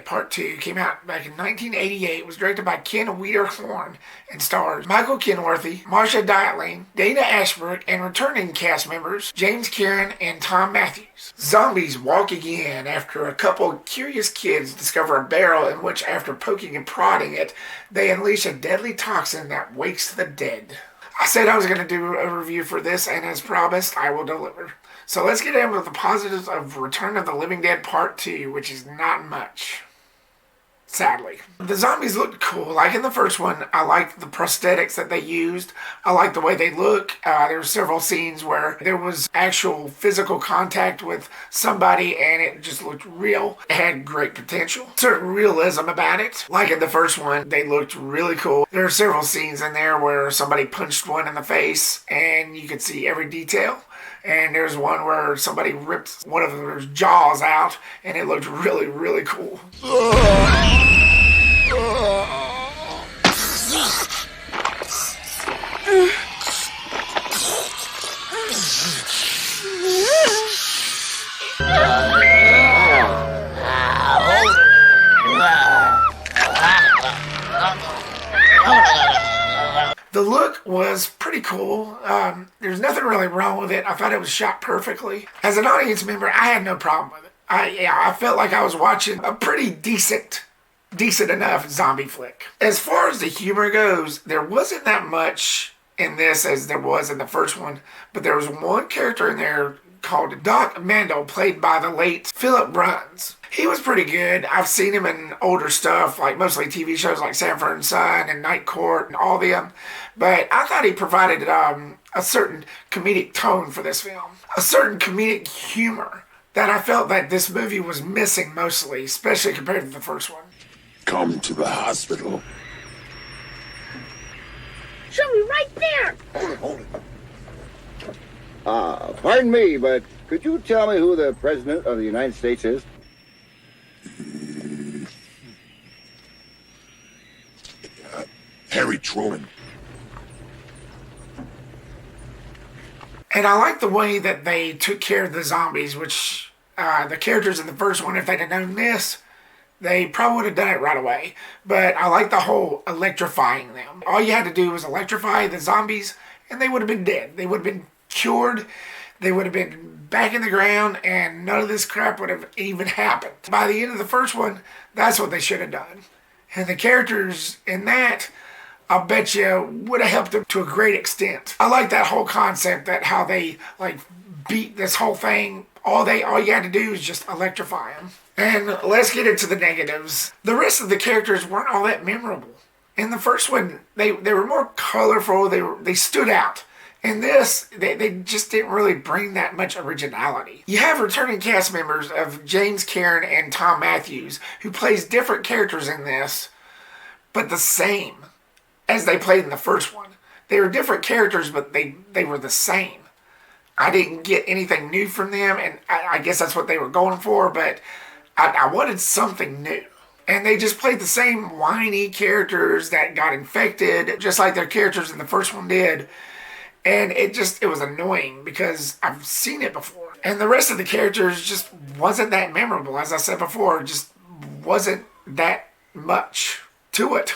Part 2 came out back in 1988. It was directed by Ken Wiederhorn and stars Michael Kenworthy, Marsha Dietlein, Dana Ashbrook, and returning cast members James Kieran and Thom Mathews. Zombies walk again after a couple of curious kids discover a barrel in which, after poking and prodding it, they unleash a deadly toxin that wakes the dead. I said I was going to do a review for this, and as promised, I will deliver. So let's get in with the positives of Return of the Living Dead Part 2, which is not much. Sadly. The zombies looked cool. Like in the first one, I liked the prosthetics that they used. I liked the way they look. There were several scenes where there was actual physical contact with somebody and it just looked real. It had great potential. Certain realism about it. Like in the first one, they looked really cool. There are several scenes in there where somebody punched one in the face and you could see every detail. And there's one where somebody ripped one of their jaws out, and it looked really, really cool. The look was pretty cool. There's nothing really wrong with it. I thought it was shot perfectly. As an audience member, I had no problem with it. I felt like I was watching a pretty decent enough zombie flick. As far as the humor goes, there wasn't that much in this as there was in the first one, but there was one character in there called Doc Mandel, played by the late Philip Bruns. He was pretty good. I've seen him in older stuff, like mostly TV shows like Sanford and Son and Night Court and all them. But I thought he provided a certain comedic tone for this film. A certain comedic humor that I felt that this movie was missing mostly, especially compared to the first one. Come to the hospital. Show me right there! Hold it. Pardon me, but could you tell me who the President of the United States is? Harry Truman. And I like the way that they took care of the zombies, which the characters in the first one, if they'd have known this, they probably would have done it right away. But I like the whole electrifying them. All you had to do was electrify the zombies, and they would have been dead. They would have been cured. They would have been back in the ground, and none of this crap would have even happened. By the end of the first one, that's what they should have done. And the characters in that, I'll bet you, would have helped them to a great extent. I like that whole concept, that how they beat this whole thing. All you had to do is just electrify them. And let's get into the negatives. The rest of the characters weren't all that memorable. In the first one, they were more colorful. They stood out. In this, they just didn't really bring that much originality. You have returning cast members of James Kieran and Thom Mathews, who plays different characters in this, but the same as they played in the first one. They were different characters, but they were the same. I didn't get anything new from them, and I guess that's what they were going for, but I wanted something new. And they just played the same whiny characters that got infected, just like their characters in the first one did. And it was annoying because I've seen it before. And the rest of the characters just wasn't that memorable. As I said before, just wasn't that much to it.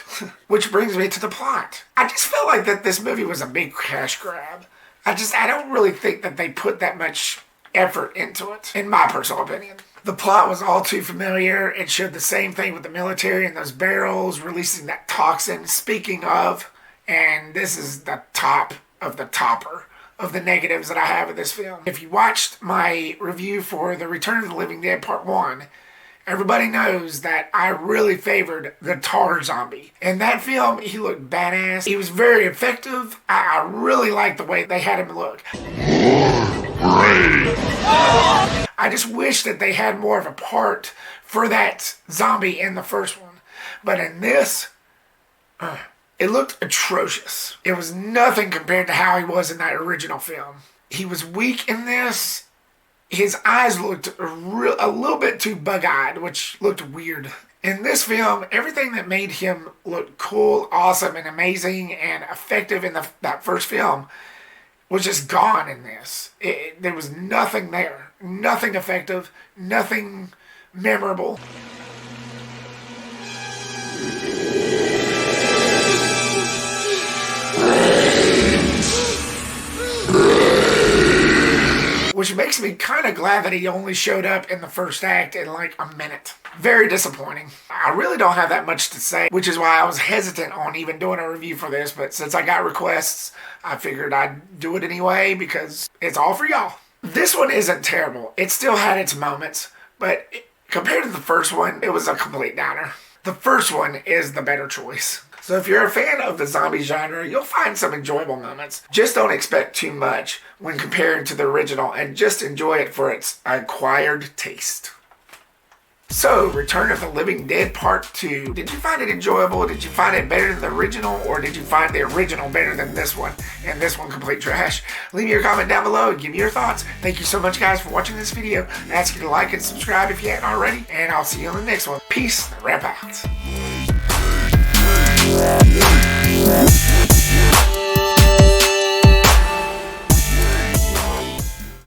Which brings me to the plot. I just felt like that this movie was a big cash grab. I don't really think that they put that much effort into it, in my personal opinion. The plot was all too familiar. It showed the same thing with the military and those barrels releasing that toxin. Speaking of, and this is the top of the topper of the negatives that I have of this film. If you watched my review for The Return of the Living Dead Part 1, everybody knows that I really favored the tar zombie. In that film, he looked badass. He was very effective. I really liked the way they had him look. I just wish that they had more of a part for that zombie in the first one. But in this, it looked atrocious. It was nothing compared to how he was in that original film. He was weak in this. His eyes looked a little bit too bug-eyed, which looked weird. In this film, everything that made him look cool, awesome, and amazing, and effective in that first film was just gone in this. There was nothing there. Nothing effective. Nothing memorable. makes me kind of glad that he only showed up in the first act in like a minute. Very disappointing. I really don't have that much to say, which is why I was hesitant on even doing a review for this, but since I got requests, I figured I'd do it anyway because it's all for y'all. This one isn't terrible. It still had its moments, but compared to the first one, it was a complete downer. The first one is the better choice. So if you're a fan of the zombie genre, you'll find some enjoyable moments. Just don't expect too much when comparing to the original and just enjoy it for its acquired taste. So, Return of the Living Dead Part 2. Did you find it enjoyable? Did you find it better than the original? Or did you find the original better than this one? And this one complete trash? Leave me your comment down below and give me your thoughts. Thank you so much, guys, for watching this video. I ask you to like and subscribe if you hadn't already. And I'll see you on the next one. Peace. Wrap out.